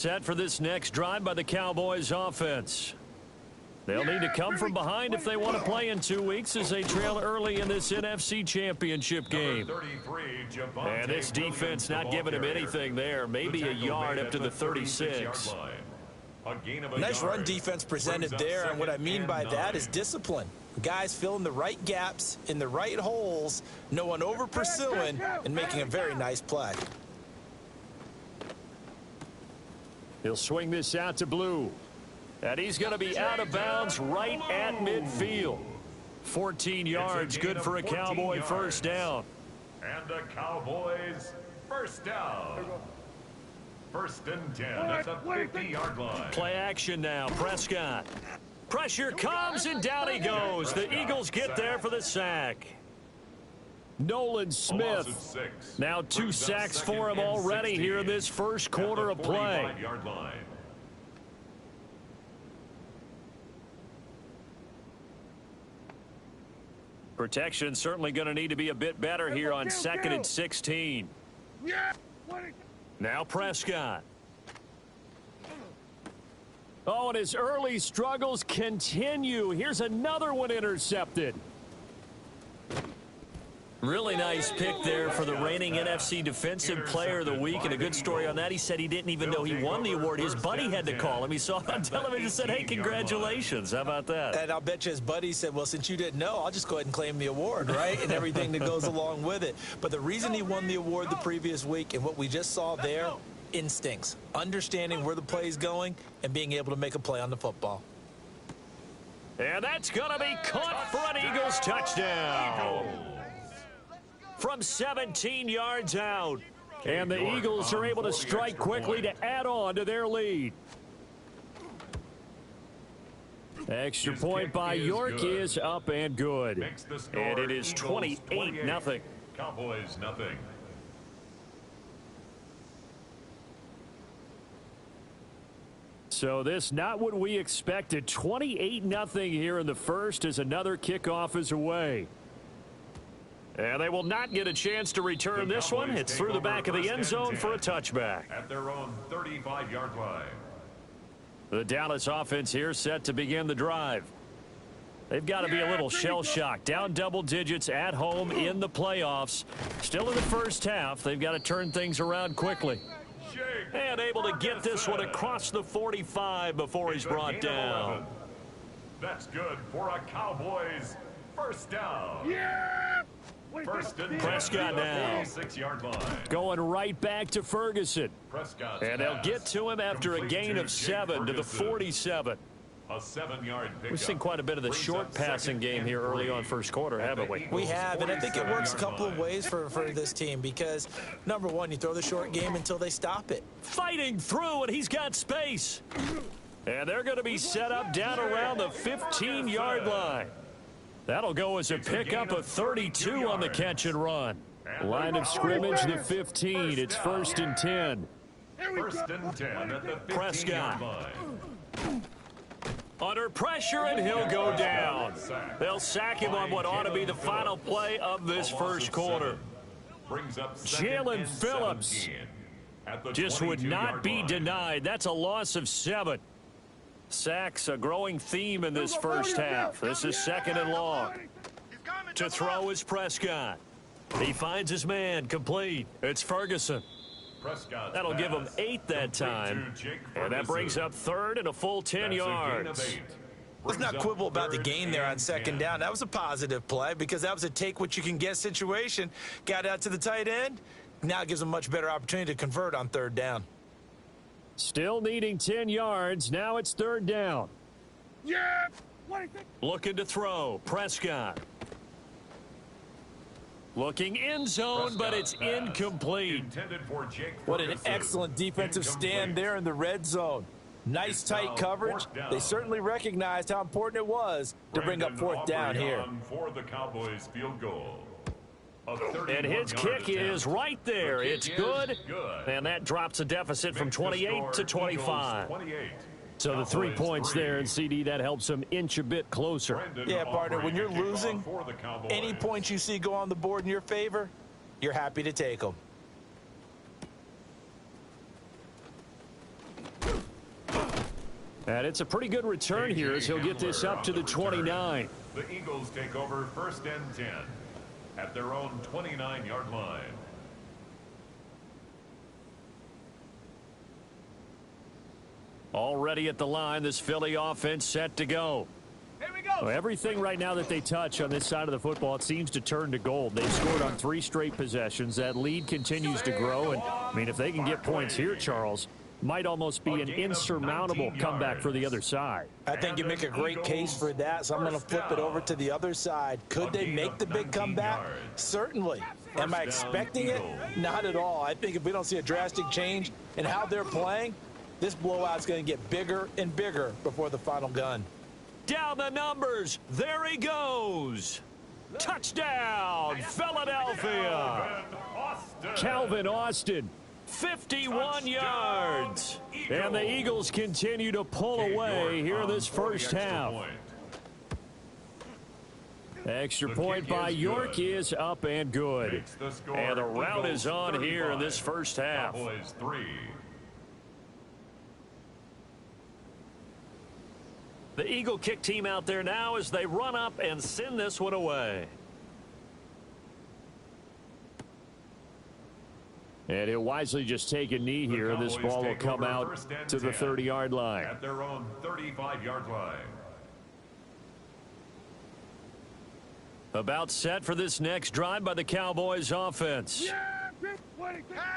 Set for this next drive by the Cowboys offense. They'll need to come from behind if they want to play in 2 weeks as they trail early in this NFC Championship game. And this defense not giving him anything there. Maybe a yard up to the 36. Nice run defense presented there, and what I mean by that is discipline. Guys filling the right gaps in the right holes, no one over pursuing, and making a very nice play. He'll swing this out to Blue. And he's going to be out of bounds right at midfield. 14 yards, good for a Cowboy first down. And the Cowboys first down. First and 10 at the 50-yard line. Play action now, Prescott. Pressure comes, and down he goes. The Eagles get there for the sack. Nolan Smith. Now 2 sacks for him already here in this first quarter of play. Protection certainly going to need to be a bit better here on 2nd and 16. Now Prescott. Oh, and his early struggles continue. Here's another one intercepted. Really nice pick there for the reigning NFC Defensive Player of the Week. And a good story on that. He said he didn't even know he won the award. His buddy had to call him. He saw it on television and said, hey, congratulations. How about that? And I'll bet you his buddy said, well, since you didn't know, I'll just go ahead and claim the award, right? And everything that goes along with it. But the reason he won the award the previous week and what we just saw there, instincts, understanding where the play is going and being able to make a play on the football. And that's going to be caught for an Eagles touchdown. From 17 yards out. And the Eagles are able to strike quickly to add on to their lead. Extra point by York is up and good. And it is 28-0. Cowboys nothing. So this not what we expected. 28-0 here in the first as another kickoff is away. And they will not get a chance to return this one. It's through the back of the end zone for a touchback. At their own 35-yard line. The Dallas offense here set to begin the drive. They've got to be a little shell-shocked. Down double digits at home in the playoffs. Still in the first half. They've got to turn things around quickly. And able to get this one across the 45 before he's brought down. That's good for a Cowboys first down. First and Prescott now. 6-yard line. Going right back to Ferguson. And they'll get to him after a gain of 7 to the 47. A 7-yard pickup. We've seen quite a bit of the short passing game here early on first quarter, haven't we? We have, and I think it works a couple of ways for this team because, number one, you throw the short game until they stop it. Fighting through, and he's got space. And they're going to be set up down around the 15-yard line. That'll go as a pickup of 32 on the catch and run. Line of scrimmage, the 15. It's 1st and 10. First and 10 at the 15-yard Prescott. line. Under pressure, and he'll go down. They'll sack him on what ought to be the final play of this first quarter. Jalen Phillips just would not be denied. That's a loss of 7. Sacks, a growing theme in this first half. This is 2nd and long. To throw is Prescott. He finds his man, complete. It's Ferguson. That'll give him 8 that time. And that brings up 3rd and a full 10 yards. Let's not quibble about the gain there on 2nd down. That was a positive play because that was a take-what-you-can-get situation. Got out to the tight end. Now it gives them a much better opportunity to convert on 3rd down. Still needing 10 yards. Now it's 3rd down. Looking to throw. Prescott. Looking end zone, but it's incomplete. What an excellent defensive stand there in the red zone. Nice tight coverage. They certainly recognized how important it was to bring up 4th down here. For the Cowboys field goal. And his kick is right there. It's good. And that drops the deficit from 28 to 25. So the 3 points there, and CD, that helps him inch a bit closer. Yeah, partner, when you're losing, any points you see go on the board in your favor, you're happy to take them. And it's a pretty good return here as he'll get this up to the 29. The Eagles take over 1st and 10 at their own 29-yard line. Already at the line, this Philly offense set to go. Here we go. Well, everything right now that they touch on this side of the football, it seems to turn to gold. They've scored on 3 straight possessions. That lead continues to grow. And, I mean, if they can get points here, Charles, might almost be an insurmountable comeback for the other side. I think you make a great case for that, so I'm going to flip it over to the other side. Could they make the big comeback? Certainly. Am I expecting it? Not at all. I think if we don't see a drastic change in how they're playing, this blowout's going to get bigger and bigger before the final gun. Down the numbers. There he goes. Touchdown, Philadelphia. Calvin Austin, 51 yards. And the Eagles continue to pull away here this first half. Extra point by York is up and good. And the rout is on here in this first half. The Eagle kick team out there now as they run up and send this one away. And he'll wisely just take a knee here. This ball will come out to the 30-yard line. At their own 35-yard line. About set for this next drive by the Cowboys offense.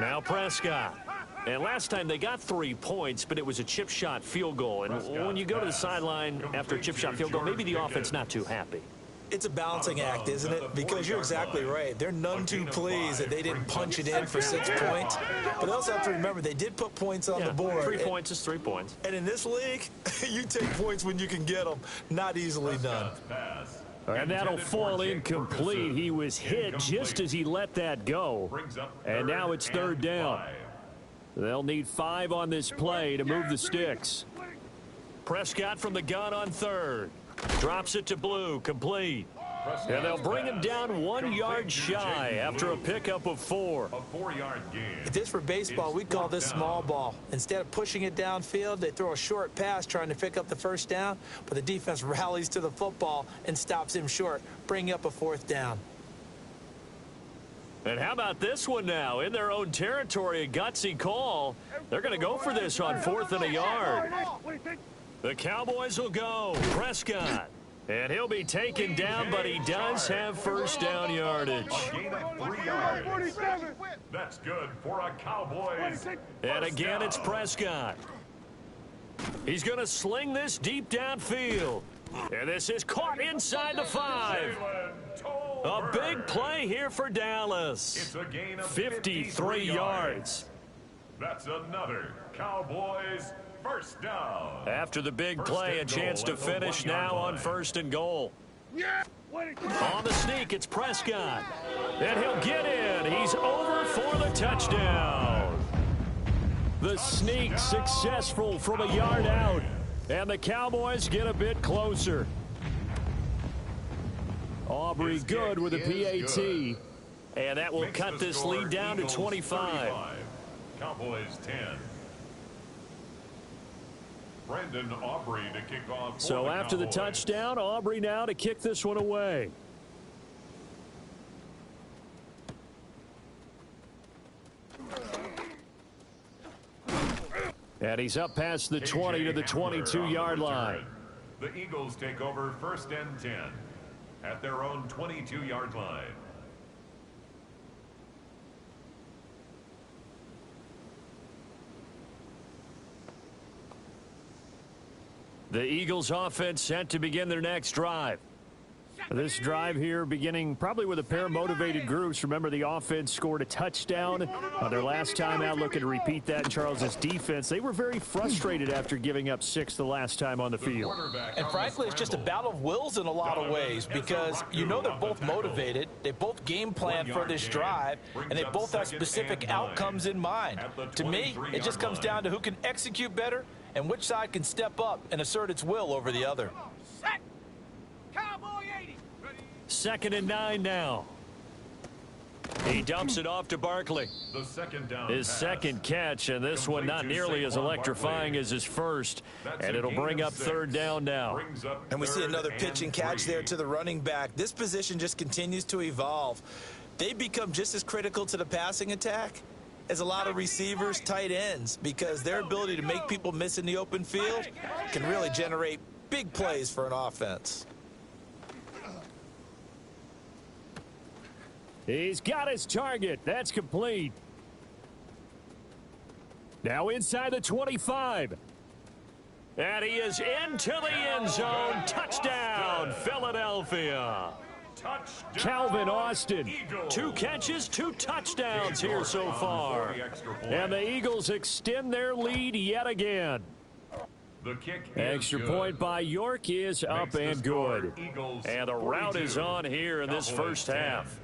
Now Prescott. And last time they got 3 points, but it was a chip shot field goal. And when you go to the sideline after a chip shot field goal, maybe the offense not too happy. It's a balancing act, isn't it? Because you're exactly right. They're none too pleased that they didn't punch it in for 6 points. But they also have to remember they did put points on the board. 3 points is 3 points. And in this league, you take points when you can get them. Not easily done. And that'll fall incomplete. He was hit just as he let that go. And now it's 3rd down. They'll need 5 on this play to move the sticks. Prescott from the gun on 3rd. Drops it to Blue, complete. And they'll bring him down 1 yard shy after a pickup of 4. A 4-yard gain. If this were baseball, we'd call this small ball. Instead of pushing it downfield, they throw a short pass trying to pick up the 1st down, but the defense rallies to the football and stops him short, bringing up a 4th down. And how about this one now? In their own territory, a gutsy call. They're going to go for this on 4th and a yard. The Cowboys will go. Prescott. And he'll be taken down, but he does have 1st down yardage. A gain of 3 yards. That's good for a Cowboys. And again, it's Prescott. He's going to sling this deep downfield. And this is caught inside the 5. A big play here for Dallas. It's a gain of 53 yards. That's another Cowboys 1st down. After the big play, a chance to finish now on 1st and goal. On the sneak, it's Prescott. And he'll get in. He's over for the touchdown. The sneak successful from a yard out. And the Cowboys get a bit closer. Aubrey good with a PAT. And that will cut this lead down to 25. Cowboys 10. Brandon Aubrey to kick off. So after the touchdown, Aubrey now to kick this one away. And he's up past the 20 to the 22-yard line. The Eagles take over 1st and 10 at their own 22-yard line. The Eagles offense set to begin their next drive. This drive here beginning probably with a pair of motivated groups. Remember, the offense scored a touchdown on their last time out. Looking to repeat that in Charles's defense. They were very frustrated after giving up 6 the last time on the field. And frankly, it's just a battle of wills in a lot of ways because you know they're both motivated. They both game plan for this drive, and they both have specific outcomes in mind. To me, it just comes down to who can execute better and which side can step up and assert its will over the other. Cowboy 80. 2nd and 9 now. He dumps it off to Barkley. The second down His pass. second catch, and this one not nearly as electrifying as his first. And it'll bring up 3rd down now. And we see another pitch and catch there to the running back. This position just continues to evolve. They become just as critical to the passing attack as a lot of receivers, tight ends, because their ability to make people miss in the open field can really generate big plays for an offense. He's got his target. That's complete. Now inside the 25. And he is into the end zone. Touchdown, Philadelphia. Touchdown, Calvin Austin, Eagles. 2 catches, 2 touchdowns here so far. And the Eagles extend their lead yet again. The kick Extra is point good. by York is up Makes the and score good. Eagles And the route is 42, on here in this Cowboys first 10. half.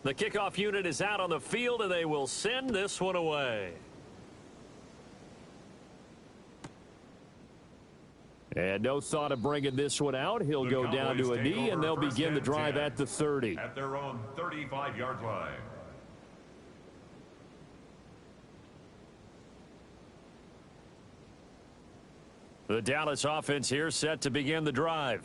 The kickoff unit is out on the field, and they will send this one away. And no thought of bringing this one out. He'll go down to a knee, and they'll begin the drive at the 30. At their own 35-yard line. The Dallas offense here set to begin the drive.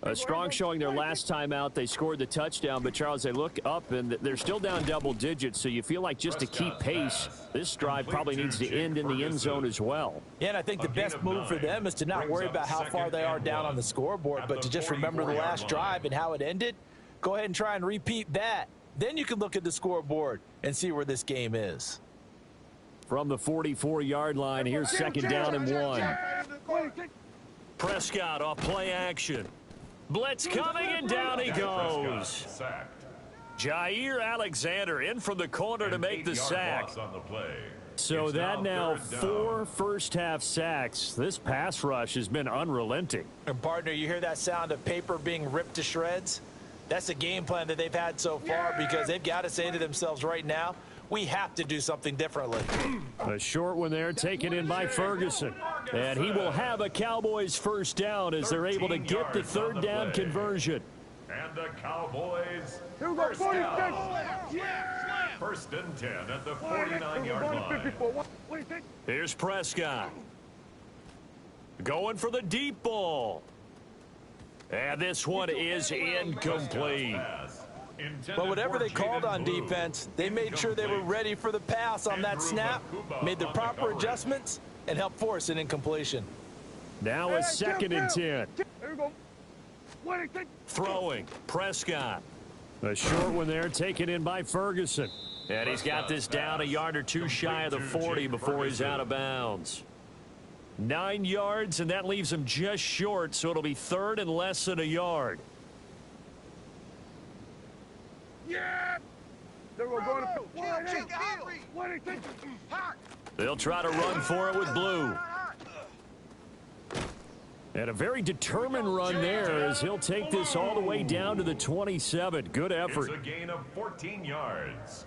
A strong showing their last time out. They scored the touchdown, but Charles, they look up and they're still down double digits, so you feel like just to keep pace, this drive probably needs to end in the end zone as well. Yeah, and I think the best move for them is to not worry about how far they are down on the scoreboard, but to just remember the last drive and how it ended. Go ahead and try and repeat that. Then you can look at the scoreboard and see where this game is. From the 44-yard line, here's 2nd down and 1. Prescott off play action. Blitz coming, and down he goes. Jair Alexander in from the corner to make the sack. So that now 4 first-half sacks. This pass rush has been unrelenting. And partner, you hear that sound of paper being ripped to shreds? That's the game plan that they've had so far, because they've got to say to themselves right now, we have to do something differently. A short one there taken in by Ferguson. And he will have a Cowboys first down as they're able to get the 3rd down conversion. And the Cowboys first down. 1st and 10 at the 49-yard line. Here's Prescott. Going for the deep ball. And this one is incomplete. But whatever they called on defense, they made sure they were ready for the pass on that snap, made the proper adjustments, and helped force an incompletion. Now a 2nd and 10. Throwing, Prescott. A short one there taken in by Ferguson. And he's got this down a yard or 2 shy of the 40 before he's out of bounds. 9 yards, and that leaves him just short, so it'll be 3rd and less than a yard. Yeah! They're going They'll try to run for it with Blue. And a very determined run there as he'll take this all the way down to the 27. Good effort. It's a gain of 14 yards.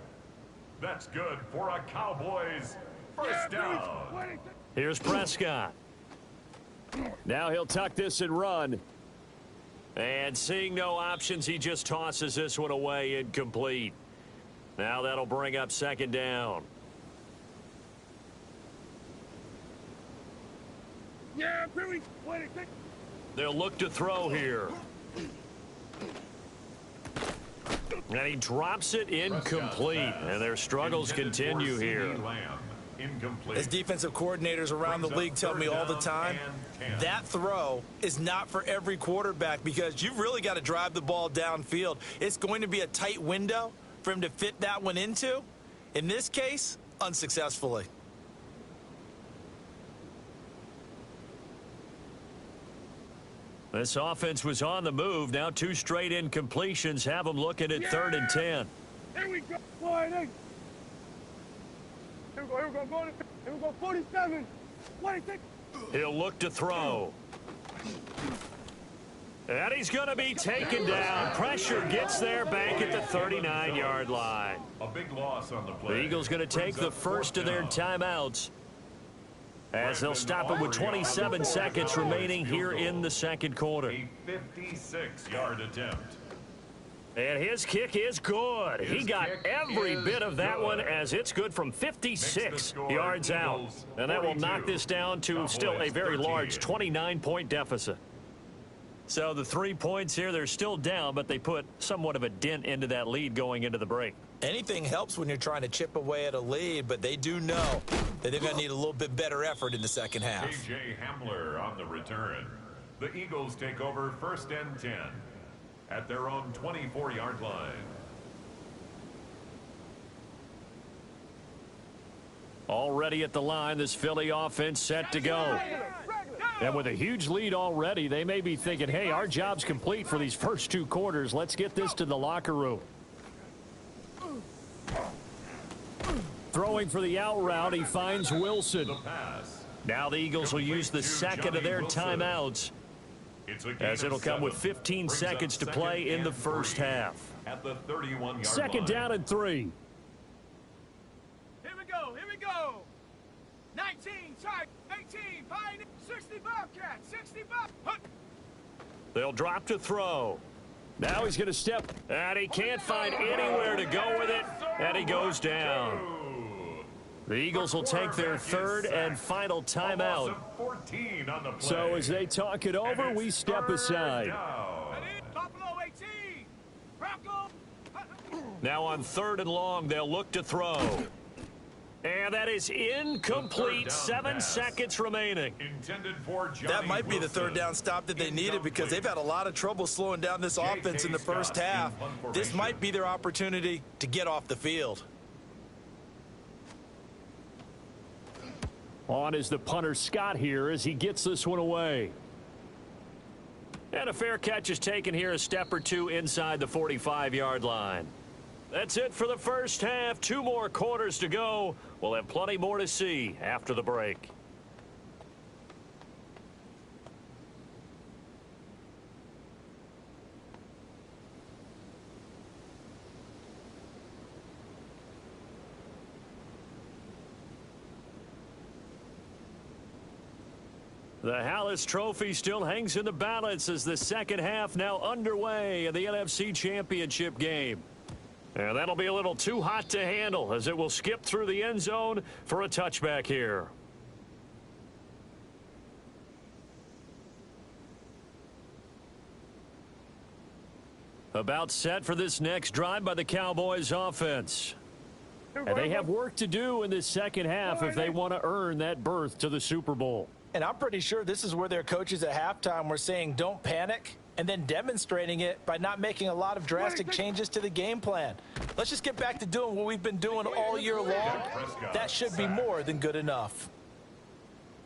That's good for a Cowboys first down. Here's Prescott. Now he'll tuck this and run. And seeing no options, he just tosses this one away, incomplete. Now that'll bring up 2nd down. Yeah, They'll look to throw here. And he drops it incomplete. And their struggles continue here. As defensive coordinators around the league tell me all the time, that throw is not for every quarterback, because you've really got to drive the ball downfield. It's going to be a tight window for him to fit that one into. In this case, unsuccessfully. This offense was on the move. Now 2 straight incompletions have them looking at 3rd and 10. Here we go. Here we go, 47. 26. He'll look to throw. And he's going to be taken down. Pressure gets there back at the 39-yard line. A big loss on the play. The Eagles going to take the first of their timeouts. as they'll stop it with 27 seconds remaining here in the second quarter. A 56-yard attempt. And his kick is good. He got every bit of that one, as it's good from 56 yards out. And that will knock this down to still a very large 29-point deficit. So the 3 points here, they're still down, but they put somewhat of a dent into that lead going into the break. Anything helps when you're trying to chip away at a lead, but they do know that they're going to need a little bit better effort in the second half. J.J. Hamler on the return. The Eagles take over 1st and 10 at their own 24-yard line. Already at the line, this Philly offense set to go. And with a huge lead already, they may be thinking, hey, our job's complete for these first 2 quarters. Let's get this to the locker room. Throwing for the out route, he finds Wilson. Now the Eagles will use the second of their timeouts, as it'll come with 15 seconds to play in the first half. At the 31-yard Second down and 3. Here we go. 19, try 18, Pioneer, 60 Bobcat, 60 Bob. They'll drop to throw. Now he's going to step, and he can't find anywhere to go with it, and he goes down. The Eagles will take their third and final timeout. So as they talk it over, we step aside. Now on 3rd and long, they'll look to throw. And that is incomplete. 7 seconds remaining. That might be the 3rd down stop that they needed, because they've had a lot of trouble slowing down this offense in the first half. This might be their opportunity to get off the field. On is the punter Scott here as he gets this one away. And a fair catch is taken here, a step or 2 inside the 45-yard line. That's it for the first half. 2 more quarters to go. We'll have plenty more to see after the break. The Hallis Trophy still hangs in the balance as the second half now underway in the NFC Championship game. And that'll be a little too hot to handle, as it will skip through the end zone for a touchback here. About set for this next drive by the Cowboys offense. And they have work to do in this second half if they want to earn that berth to the Super Bowl. And I'm pretty sure this is where their coaches at halftime were saying don't panic, and then demonstrating it by not making a lot of drastic changes to the game plan. Let's just get back to doing what we've been doing all year long. That should be more than good enough.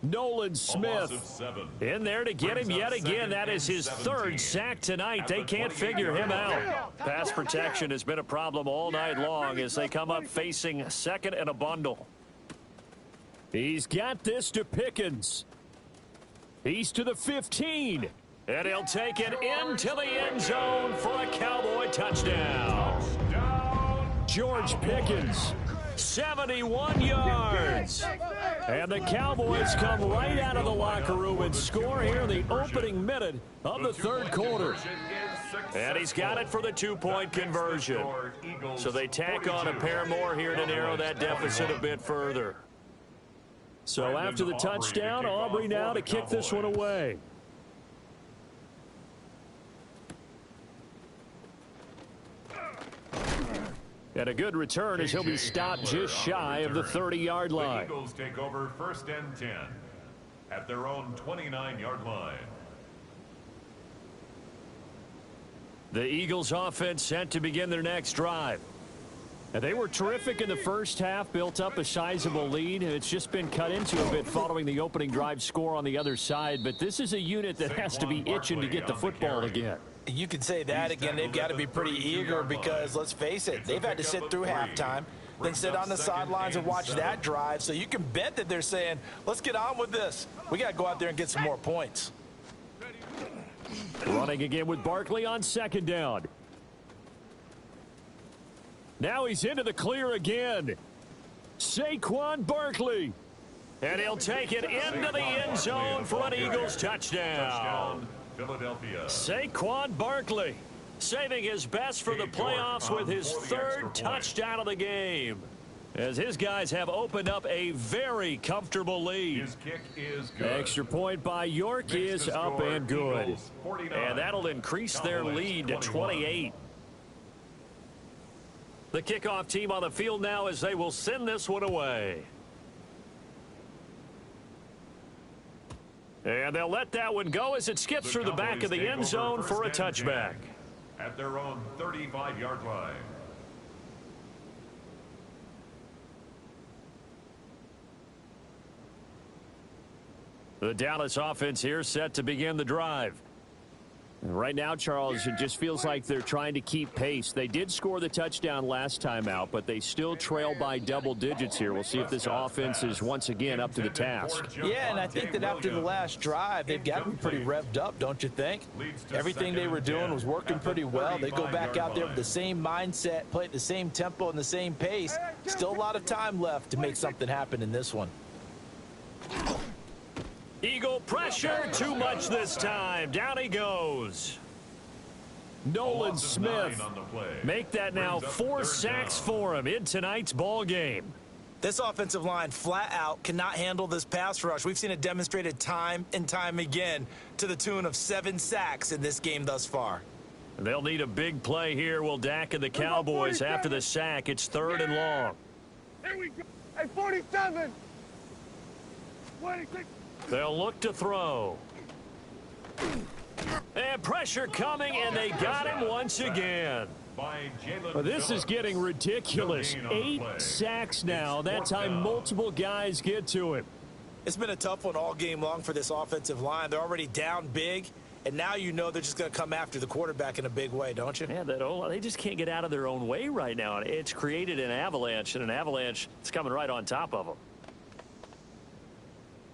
Nolan Smith in there to get him yet again. That is his 3rd sack tonight. They can't figure him out. Pass protection has been a problem all night long as they come up facing 2nd and a bundle. He's got this to Pickens. He's to the 15. And he'll take it into the end zone for a Cowboy touchdown. George Pickens, 71 yards. And the Cowboys come right out of the locker room and score here in the opening minute of the 3rd quarter. And he's got it for the 2-point conversion. So they tack on a pair more here to narrow that deficit a bit further. So after the touchdown, Aubrey now to kick this one away. And a good return as he'll be stopped just shy of the 30-yard line. The Eagles take over 1st and 10 at their own 29-yard line. The Eagles offense set to begin their next drive. And they were terrific in the first half, built up a sizable lead. It's just been cut into a bit following the opening drive score on the other side. But this is a unit that has to be itching to get the football again. You could say that again. They've got to be pretty eager because, let's face it, they've had to sit through halftime, then sit on the sidelines and watch that drive. So you can bet that they're saying, let's get on with this. We got to go out there and get some more points. Running again with Barkley on 2nd down. Now he's into the clear again. Saquon Barkley. And he'll take it into the end zone for an Eagles touchdown. Philadelphia. Saquon Barkley saving his best for the playoffs with his third touchdown of the game, as his guys have opened up a very comfortable lead. His kick is good. Extra point by York is up and good. And that'll increase their lead to 28. The kickoff team on the field now as they will send this one away. And they'll let that one go as it skips through the back of the end zone for a touchback. At their own 35-yard line. The Dallas offense here set to begin the drive. Right now, Charles, it just feels like they're trying to keep pace. They did score the touchdown last time out, but they still trail by double digits here. We'll see if this offense is once again up to the task. Yeah, and I think that after the last drive, they've got to be pretty revved up, don't you think? Everything they were doing was working pretty well. They go back out there with the same mindset, play at the same tempo and the same pace. Still a lot of time left to make something happen in this one. Eagle pressure, too much this time. Down he goes. Nolan Smith make that now 4 sacks for him in tonight's ball game. This offensive line flat out cannot handle this pass rush. We've seen it demonstrated time and time again to the tune of 7 sacks in this game thus far. They'll need a big play here, will Dak and the Cowboys after the sack. It's 3rd and long. Here we go. Hey, 47. 26. They'll look to throw. And pressure coming, and they got him once again. This is getting ridiculous. 8 sacks now. That time multiple guys get to him. It's been a tough one all game long for this offensive line. They're already down big, and now you know they're just going to come after the quarterback in a big way, don't you? Yeah, they just can't get out of their own way right now. It's created an avalanche, and an avalanche is coming right on top of them.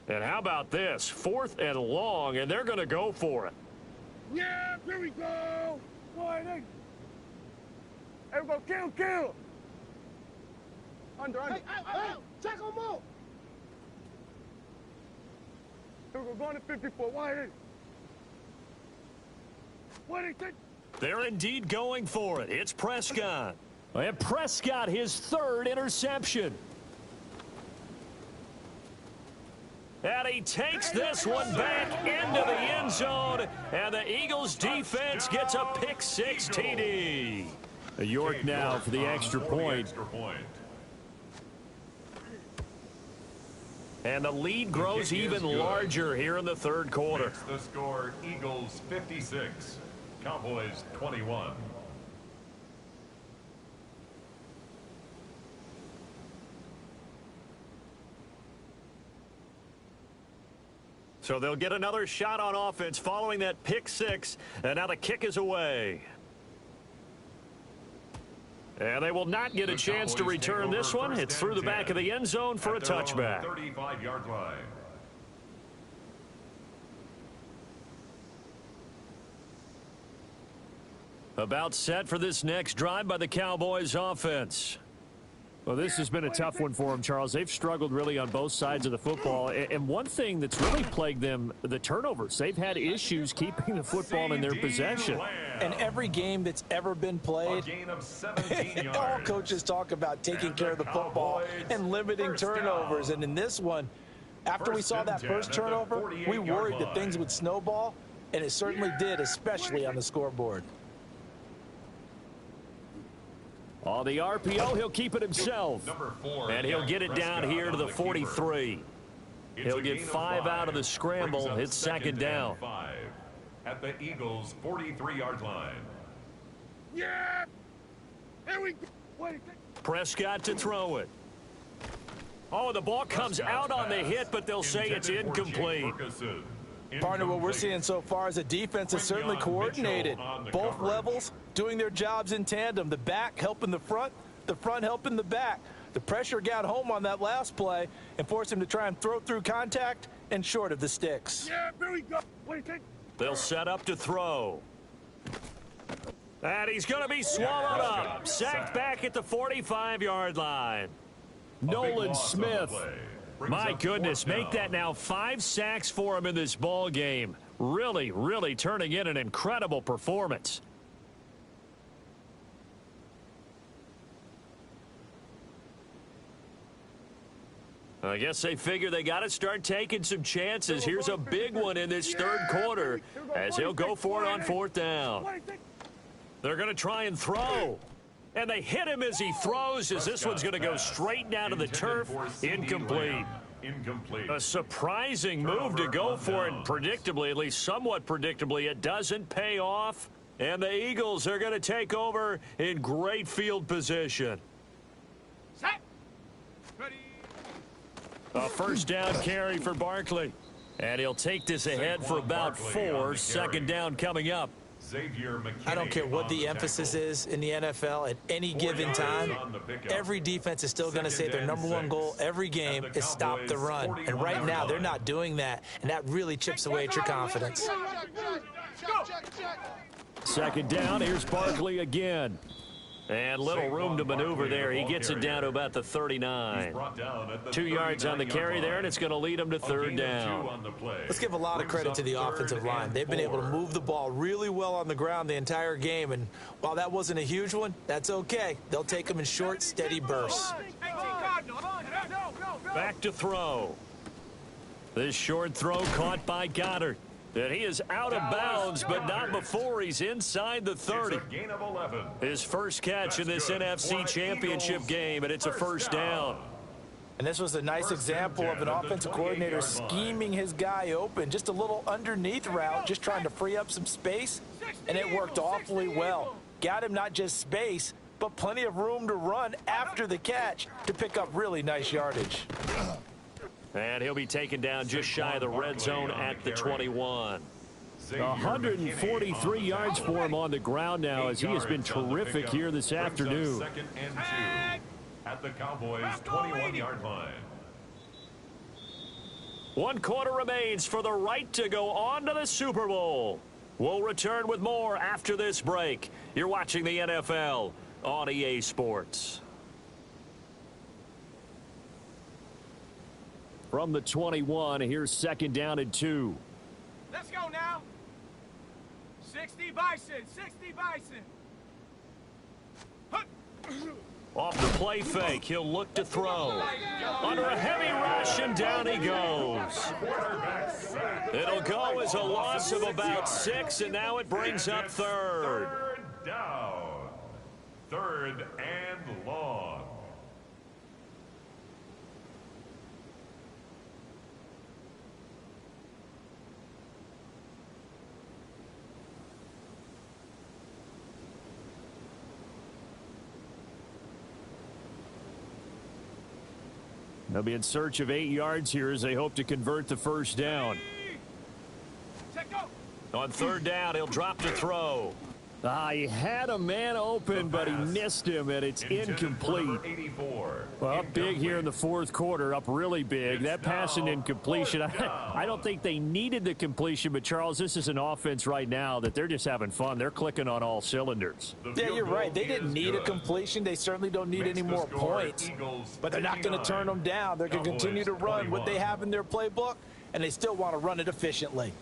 And how about this? 4th and long, and they're going to go for it. Yeah, here we go. Hey, we go, kill. Under. Hey, check them out. Here we go, going to 54. Wide. They're indeed going for it. It's Prescott. And Prescott, his 3rd interception. And he takes this one back into the end zone, and the Eagles defense gets a pick-6 TD. York now for the extra point. And the lead grows even larger here in the 3rd quarter. Makes the score Eagles 56, Cowboys 21. So they'll get another shot on offense following that pick-6, and now the kick is away. And they will not get a chance to return this one. It's through the back of the end zone for a touchback. 35-yard line. About set for this next drive by the Cowboys offense. Well, this has been a tough one for them, Charles. They've struggled really on both sides of the football. And one thing that's really plagued them, the turnovers. They've had issues keeping the football in their possession. And every game that's ever been played, all coaches talk about taking care of the football and limiting turnovers. And in this one, after we saw that first turnover, we worried that things would snowball, and it certainly did, especially on the scoreboard. On the RPO, he'll keep it himself. And he'll get it down here to the 43. He'll get 5 out of the scramble. It's 2nd down. 5 at the Eagles' 43-yard line. Yeah! Here we go. Prescott to throw it. Oh, the ball comes out on the hit, but they'll say it's incomplete. Partner, what we're seeing so far is a defense that's certainly coordinated. Both levels doing their jobs in tandem. The back helping the front helping the back. The pressure got home on that last play and forced him to try and throw through contact and short of the sticks. Yeah, here we go. They'll set up to throw. And he's going to be swallowed up. Sacked back at the 45-yard line. Nolan Smith My goodness, make that now 5 sacks for him in this ball game. Really, really turning in an incredible performance. I guess they figure they got to start taking some chances. Here's a big one in this third quarter as he'll go for it on 4th down. They're going to try and throw. And they hit him as he throws, as this one's going to go straight down to the turf. Incomplete. A surprising move to go for it. Predictably, at least somewhat predictably, it doesn't pay off. And the Eagles are going to take over in great field position. Set. Ready. A 1st down carry for Barkley. And he'll take this ahead for about 4. 2nd down coming up. I don't care what the emphasis is in the NFL at any given time. Every defense is still going to say their #1 goal every game is stop the run. And right now, they're not doing that, and that really chips away at your confidence. 2nd down, here's Barkley again. And little room to maneuver there. He gets it down to about the 39. 2 yards on the carry there, and it's going to lead him to 3rd down. Let's give a lot of credit to the offensive line. They've been able to move the ball really well on the ground the entire game, and while that wasn't a huge one, that's okay. They'll take them in short, steady bursts. Back to throw. This short throw caught by Goddard. And he is out of bounds, but not before he's inside the 30. His first catch in this NFC Championship game, and it's a 1st down. And this was a nice example of an offensive coordinator scheming his guy open. Just a little underneath route, just trying to free up some space, and it worked awfully well. Got him not just space, but plenty of room to run after the catch to pick up really nice yardage. And he'll be taken down just shy of the red zone at the 21. 143 yards for him on the ground now, as he has been terrific here this afternoon. 2nd and 2 at the Cowboys' 21-yard line. 1 quarter remains for the right to go on to the Super Bowl. We'll return with more after this break. You're watching the NFL on EA Sports. From the 21, here's 2nd down and 2. Let's go now. 60 Bison. 60 Bison. Off the play fake, he'll look to throw. Under a heavy rush, and down he goes. It'll go as a loss of about 6, and now it brings up 3rd. 3rd down. 3rd and long. They'll be in search of 8 yards here as they hope to convert the 1st down. On 3rd down, he'll drop to throw. He had a man open, but he missed him, and it's incomplete. Well, up big here in the 4th quarter, up really big. That pass and incompletion, I don't think they needed the completion, but, Charles, this is an offense right now that they're just having fun. They're clicking on all cylinders. Yeah, you're right. They didn't need a completion. They certainly don't need any more points, but they're not going to turn them down. They're going to continue to run what they have in their playbook, and they still want to run it efficiently.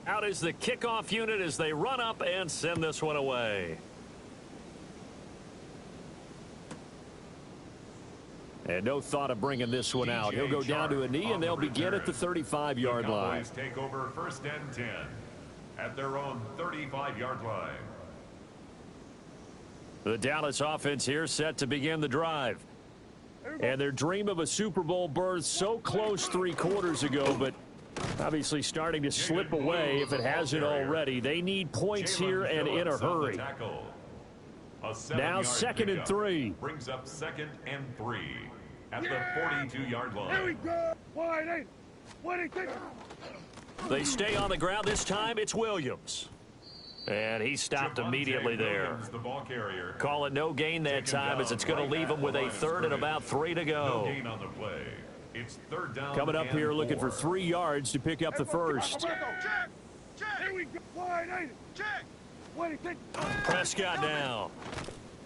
Out is the kickoff unit as they run up and send this one away. And no thought of bringing this one out. He'll go down to a knee, and they'll begin at the 35-yard line. The Cowboys take over 1st and 10 at their own 35-yard line. The Dallas offense here set to begin the drive. And their dream of a Super Bowl berth so close 3 quarters ago, but obviously starting to slip away if it hasn't already. They need points here and in a hurry. Now 2nd and 3. Brings up 2nd and 3 at the 42-yard line. They stay on the ground this time. It's Williams. And he stopped immediately there. Call it no gain that time as it's going to leave him with a 3rd and about 3 to go. No gain on the play. It's 3rd down. Coming up here looking for 3 yards to pick up the 1st. Here we go. Prescott now.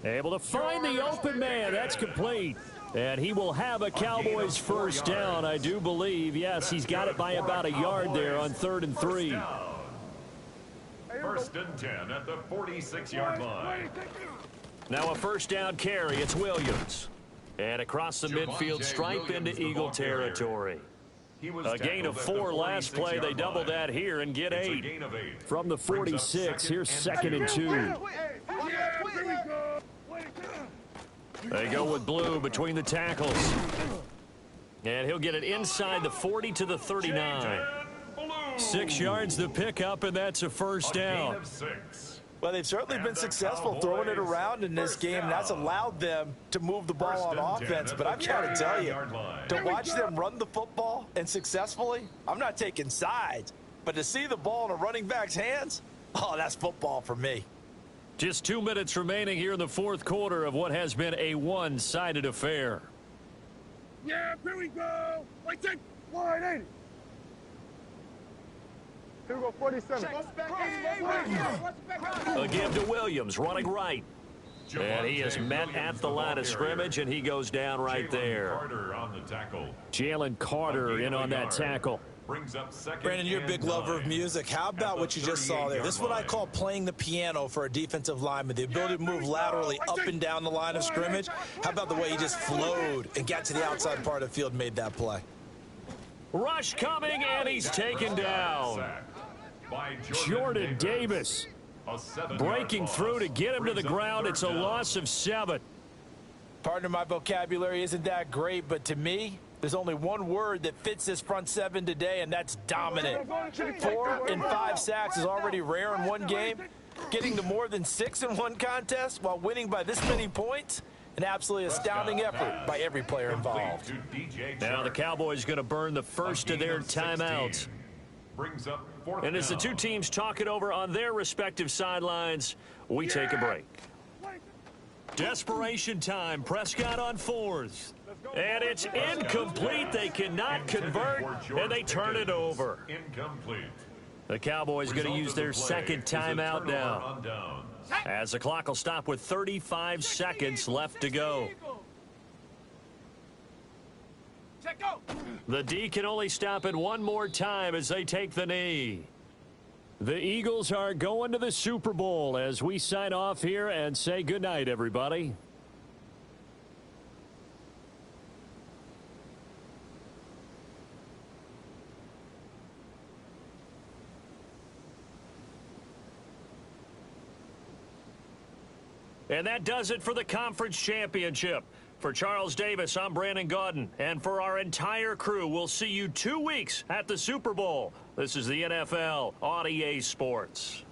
Able to find the open man. That's complete. And he will have a Cowboys first down, I do believe. Yes, he's got it by about a yard there on 3rd and 3. First and 10 at the 46-yard line. Now a first down carry. It's Williams. And across the midfield stripe into Eagle territory. A gain of 4 last play. They double that here and get 8. From the 46, here's 2nd and 2. They go with Blue between the tackles. And he'll get it inside the 40 to the 39. 6 yards the pickup, and that's a first down. Well, they've certainly been successful throwing it around in this game, and that's allowed them to move the ball on offense. But I've got to tell you, to watch them run the football and successfully, I'm not taking sides, but to see the ball in a running back's hands, oh, that's football for me. Just 2 minutes remaining here in the 4th quarter of what has been a one-sided affair. Yeah, here we go. Like that. 180. Here we go, 47. A give to Williams, running right. And he is met at the line of scrimmage, and he goes down right there. Jalen Carter in on that tackle. Brandon, you're a big lover of music. How about what you just saw there? This is what I call playing the piano for a defensive lineman. The ability to move laterally up and down the line of scrimmage. How about the way he just flowed and got to the outside part of the field and made that play? Rush coming, and he's taken down. Jordan Davis breaking through to get him to the ground. It's a loss of 7. Partner, my vocabulary isn't that great, but to me, there's only one word that fits this front 7 today, and that's dominant. 4 and 5 sacks is already rare in one game. Getting to more than 6 in one contest while winning by this many points, an absolutely astounding effort by every player involved. Now the Cowboys going to burn the first of their timeouts. And as the two teams talk it over on their respective sidelines, we take a break. Desperation time. Prescott on 4th. And it's incomplete. They cannot convert, and they turn it over. The Cowboys going to use their second timeout now, as the clock will stop with 35 seconds left to go. The D can only stop it one more time as they take the knee. The Eagles are going to the Super Bowl as we sign off here and say goodnight, everybody. And that does it for the conference championship. For Charles Davis, I'm Brandon Gaudin. And for our entire crew, we'll see you 2 weeks at the Super Bowl. This is the NFL on EA Sports.